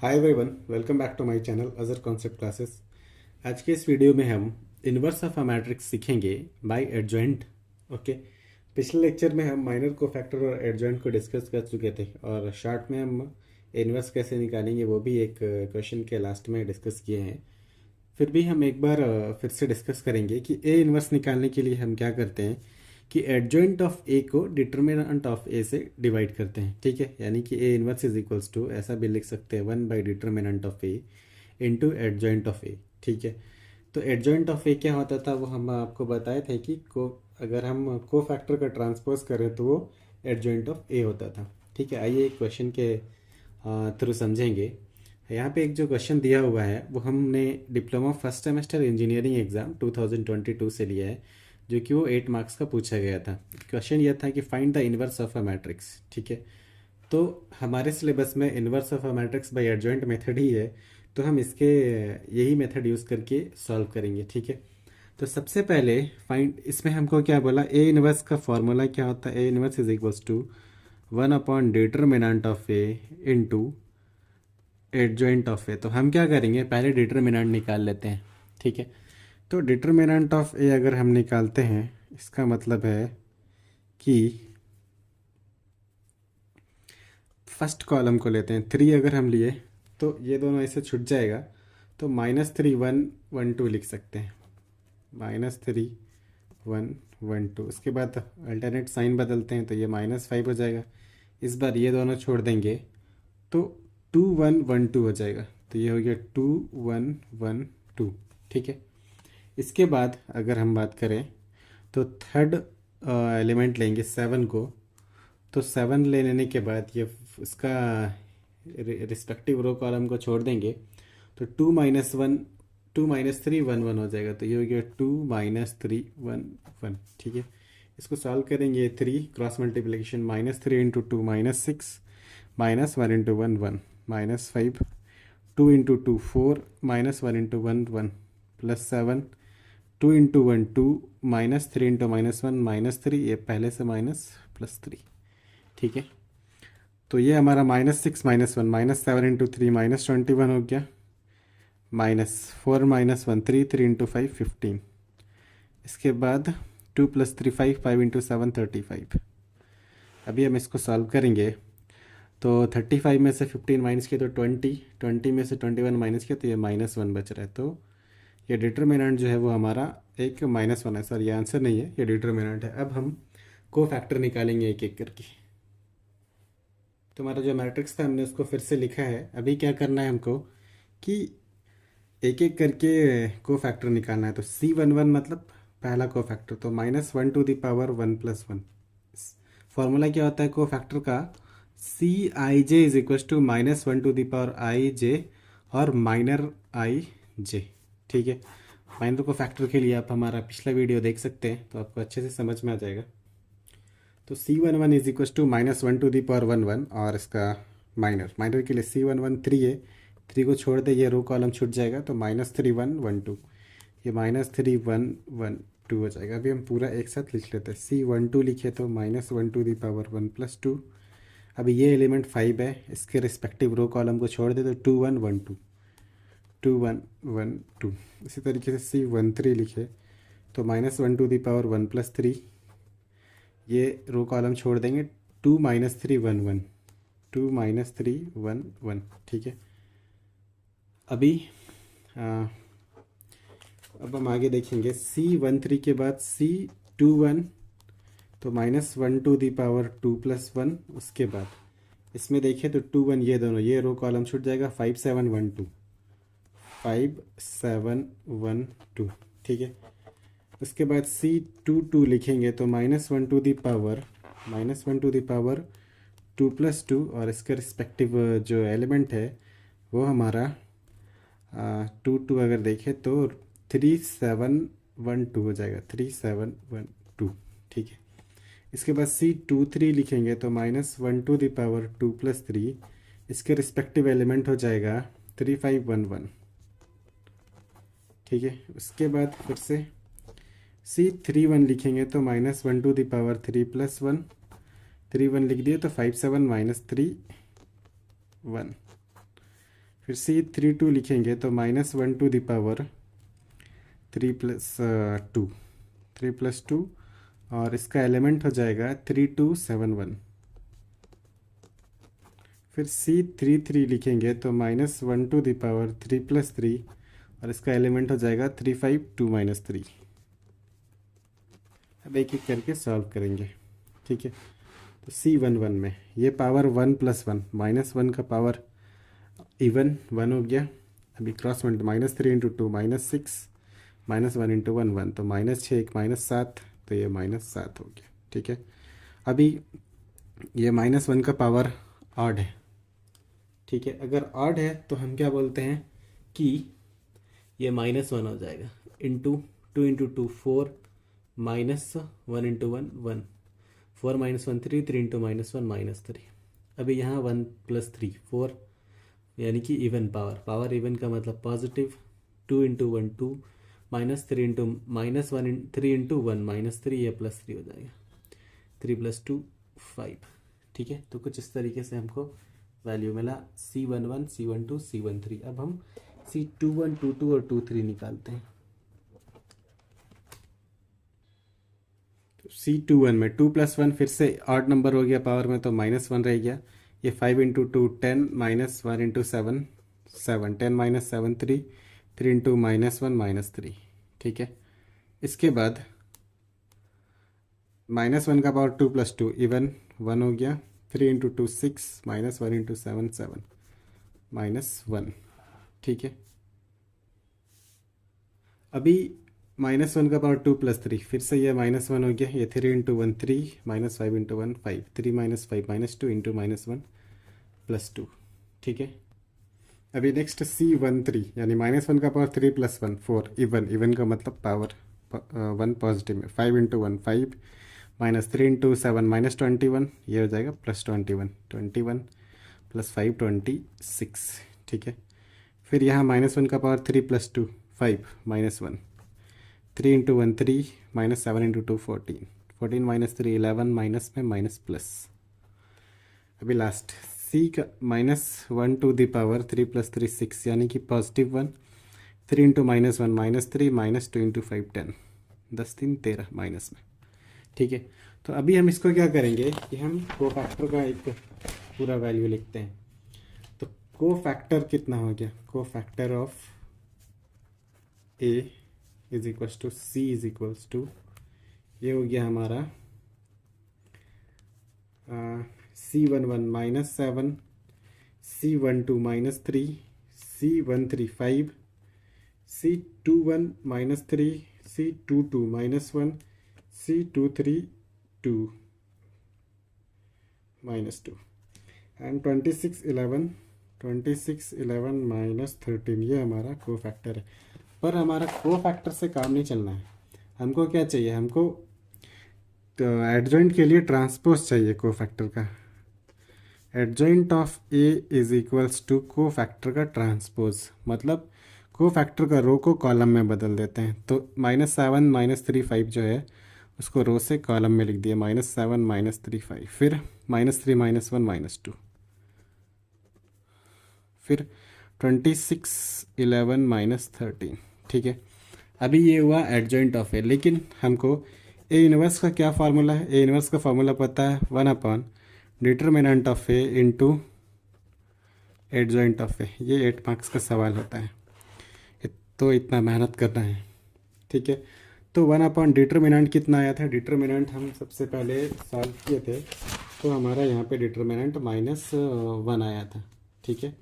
Hi everyone, welcome back to my channel Ajar concept classes. आज के इस वीडियो में हम इन्वर्स ऑफ अ मैट्रिक्स सीखेंगे बाय एडजॉइंट। ओके, पिछले लेक्चर में हम माइनर कोफैक्टर और एडजॉइंट को डिस्कस कर चुके थे और शॉर्ट में हम इन्वर्स कैसे निकालेंगे वो भी एक क्वेश्चन के लास्ट में डिस्कस किए हैं। फिर भी हम एक बार फिर से डिस्कस करेंगे कि ए इन्वर्स निकालने के लिए हम क्या करते हैं कि एडजॉइंट ऑफ ए को डिटर्मिनेंट ऑफ ए से डिवाइड करते हैं। ठीक है, यानी कि a inverse is equals to, ऐसा भी लिख सकते हैं, 1 by determinant of A into adjoint of a. ठीक है, तो एडजॉइंट ऑफ ए क्या होता था वो हम आपको बताए थे कि अगर हम को फैक्टर का ट्रांसपोज करें तो वो एडजॉइंट ऑफ ए होता था। ठीक है, आइए एक क्वेश्चन के थ्रू समझेंगे। यहाँ पे एक जो क्वेश्चन दिया हुआ है वो हमने diploma first semester engineering exam 2022 से लिया है, जो कि वो 8 मार्क्स का पूछा गया था। क्वेश्चन यह था कि find the inverse of a matrix. ठीक है, तो हमारे सिलेबस में inverse of a matrix by adjoint method ही है, तो हम इसके यही मेथड यूज़ करके सॉल्व करेंगे। ठीक है, तो सबसे पहले फाइंड, इसमें हमको क्या बोला, ए इनवर्स का फॉर्मूला क्या होता है, A inverse is equals to one by determinant of A into adjoint of A. तो हम क्या करेंगे, पहले डिटर्मिनेंट निकाल लेते हैं। ठीक है, तो डिटर्मिनेंट ऑफ ए अगर हम निकालते हैं, इसका मतलब है कि फर्स्ट कॉलम को लेते हैं, 3 अगर हम लिए तो ये दोनों ऐसे छूट जाएगा, तो -3 1 1 2 लिख सकते हैं, -3 1 1 2। उसके बाद अल्टरनेट साइन बदलते हैं तो ये -5 हो जाएगा। इस बार ये दोनों छोड़ देंगे तो 2 1 1 2 हो जाएगा, तो ये हो गया 2 1 1 2। ठीक है, इसके बाद अगर हम बात करें तो थर्ड एलिमेंट लेंगे 7 को, तो 7 ले लेने के बाद ये उसका रिस्पेक्टिव रो कॉलम को छोड़ देंगे, तो 2 - 3 1 1 हो जाएगा, तो ये हो गया 2 - 3 1 1। ठीक है, इसको सॉल्व करेंगे, 3 क्रॉस मल्टीप्लिकेशन, -3 × 2 -6, -1 × 1 1, -5, 2 × 2 4, -1 × 1 1, +7, 2 × 1 2, -3 × -1 -3, ये पहले से माइनस +3। ठीक है, तो ये हमारा -6 -1 -7 × 3 -21 हो गया, -4 -1 3, 3 × 5 15। इसके बाद 2 + 3 5, 5 × 7 35। अभी हम इसको सॉल्व करेंगे, तो 35 में से 15 माइनस किया तो 20, 20 में से 21 माइनस किया तो ये -1 बच रहा है। तो ये डिटर्मिनेंट जो है वो हमारा एक -1 है। सर, ये आंसर नहीं है, ये डिटर्मिनेंट है। अब हम को फैक्टर निकालेंगे एक एक करके। तो हमारा जो मैट्रिक्स था हमने उसको फिर से लिखा है। अभी क्या करना है हमको कि एक एक करके को फैक्टर निकालना है। तो C11 मतलब पहला को फैक्टर, तो -1 × 1 + 1। फॉर्मूला क्या होता है को फैक्टर का, Cij is equal to -1 ⁻ij और माइनर आई जे। ठीक है, माइनर को फैक्टर के लिए आप हमारा पिछला वीडियो देख सकते हैं, तो आपको अच्छे से समझ में आ जाएगा। तो C11 इज इक्वल टू -1 ⁻1 और इसका माइनर के लिए C11 3 है, 3 को छोड़ दे, ये रो कॉलम छूट जाएगा, तो -3 1 1 2, ये -3 1 1 2 हो जाएगा। अभी हम पूरा एक साथ लिख लेते हैं। C12 लिखे तो -1 ⁻1 + 2। अभी ये एलिमेंट 5 है, इसके रिस्पेक्टिव रो कॉलम को छोड़ दे तो 2 1 1 2, 2 1 1 2। इसी तरीके से C13 लिखे तो -1 ⁻1 + 3, ये रो कॉलम छोड़ देंगे, 2 - 3 1 1, 2 - 3 1 1। ठीक है, अभी अब हम आगे देखेंगे। C13 के बाद C21, तो -1 ⁻2 + 1। उसके बाद इसमें देखें तो 2 1, ये दोनों, ये रो कॉलम छूट जाएगा, 5 7 1 2, 5 7 1 2। ठीक है, उसके बाद C22 लिखेंगे तो -1 ⁻2 + 2, और इसके रिस्पेक्टिव जो एलिमेंट है वो हमारा 2 2 अगर देखें तो 3 7 1 2 हो जाएगा, 3 7 1 2। ठीक है, इसके बाद C23 लिखेंगे तो -1 ⁻2 + 3, इसके रिस्पेक्टिव एलिमेंट हो जाएगा 3 5 1 1। ठीक है, उसके बाद फिर से C31 लिखेंगे तो -1 ⁻3 + 1, 3 1 लिख दिए तो 5 7 -3 1। फिर C32 लिखेंगे तो -1 टू द पावर 3+2, 3+2 और इसका एलिमेंट हो जाएगा 3271। फिर C33 लिखेंगे तो -1 टू द पावर 3+3 और इसका एलिमेंट हो जाएगा 352 -3। अब एक एक करके सॉल्व करेंगे, ठीक है। तो C11 में ये पावर 1+1 -1 का पावर इवन 1 हो गया। अभी क्रॉस मल्टी -3 × 2 -6 -1 × 1 1, तो -6 1 -7, तो ये -7 हो गया, ठीक है। अभी ये -1 का पावर ऑड है, ठीक है। अगर ऑड है तो हम क्या बोलते हैं कि ये -1 हो जाएगा, इंटू 2 × 2 4 -1 × 1 1 4 -1 3 3 × -1 -3। अभी यहाँ 1 + 3 4, यानी कि इवन पावर इवन का मतलब पॉजिटिव। 2 × 1 2 -3 × -1 3 × 1 -3, ये +3 हो जाएगा। 3 + 2 5, ठीक है। तो कुछ इस तरीके से हमको वैल्यू मिला C11 C12 C13। अब हम C21 22 और 23 निकालते हैं। तो C21 में 2 + 1 फिर से ऑड नंबर हो गया पावर में, तो -1 रह गया। ये 5 × 2 10 -1 × 7 7 10 - 7 3 3 × -1 -3, ठीक है। इसके बाद -1 का पावर 2 + 2 इवन 1 हो गया। 3 × 2 6 -1 × 7 7 -1, ठीक है। अभी -1 का पावर 2 + 3 फिर से ये -1 हो गया। ये 3 × 1 3 -5 × 1 5 3 - 5 -2 × -1 +2, ठीक है। अभी नेक्स्ट C13 यानी -1 का पावर 3 + 1 4 इवन का मतलब पावर 1 पॉजिटिव में। 5 × 1 5 -3 × 7 -21, ये हो जाएगा +21 21 + 5 26, ठीक है। फिर यहाँ -1 का पावर 3 + 2 5 -1 3 × 1 3 -7 × 2 14 14 - 3 11 माइनस में माइनस प्लस। अभी लास्ट C का -1 टू द पावर 3 + 3 6, यानी कि +1 3 × -1 -3 -2 × 5 10 10 3 13 माइनस में, ठीक है। तो अभी हम इसको क्या करेंगे कि हम कोफैक्टर का एक पूरा वैल्यू लिखते हैं। तो कोफैक्टर कितना हो गया, कोफैक्टर ऑफ A = C = ये हो गया हमारा C11 -7 C12 -3 C13 5 C21 -3 C22 -1 C23 2 -2 and 26 11 -13, ये हमारा कोफैक्टर है। पर हमारा कोफैक्टर से काम नहीं चलना है, हमको क्या चाहिए, हमको तो एडजॉइंट के लिए ट्रांसपोज चाहिए कोफैक्टर का। एडजॉइंट ऑफ A = कोफैक्टर का ट्रांसपोज, मतलब कोफैक्टर का रो को कॉलम में बदल देते हैं। तो -7 -3 5 जो है उसको रो से कॉलम में लिख दिया, -7 -3 5, फिर -3 -1 -2, फिर 26 11 -13, ठीक है। अभी ये हुआ एडजॉइंट ऑफ ए, लेकिन हमको ए इनवर्स का क्या फार्मूला है, ए इनवर्स का फार्मूला पता है, one by determinant of A into adjoint of A. ये 8 मार्क्स का सवाल होता है, तो इतना मेहनत करना है, ठीक है। तो 1/डिटर्मिनेंट कितना आया था, डिटर्मिनेंट हम सबसे पहले सॉल्व किए थे, तो हमारा यहाँ पे डिटर्मिनेंट -1 आया था, ठीक है।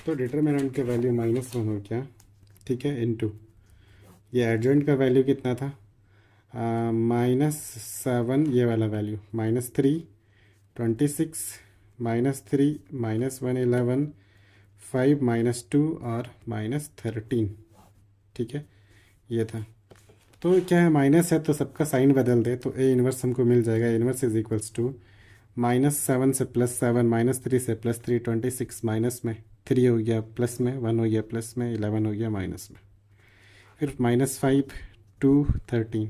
तो डिटर्मिनेंट का वैल्यू -1 हो गया, ठीक है, इनटू ये एडजॉइंट का वैल्यू कितना था, -7, ये वाला वैल्यू -3 26 -3 -1 11 5 -2 और -13, ठीक है, ये था। तो क्या है, माइनस है तो सबका साइन बदल दे, तो ए इनवर्स हमको मिल जाएगा। ए इनवर्स = -7 से +7 -3 से +3 26 माइनस में 3 हो गया, प्लस में 1 हो गया, प्लस में 11 हो गया, माइनस में फिर -5 2 13,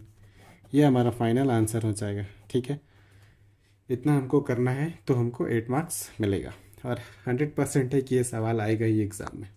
ये हमारा फाइनल आंसर हो जाएगा, ठीक है। इतना हमको करना है तो हमको 8 मार्क्स मिलेगा। और 100% है कि ये सवाल आएगा ही एग्ज़ाम में।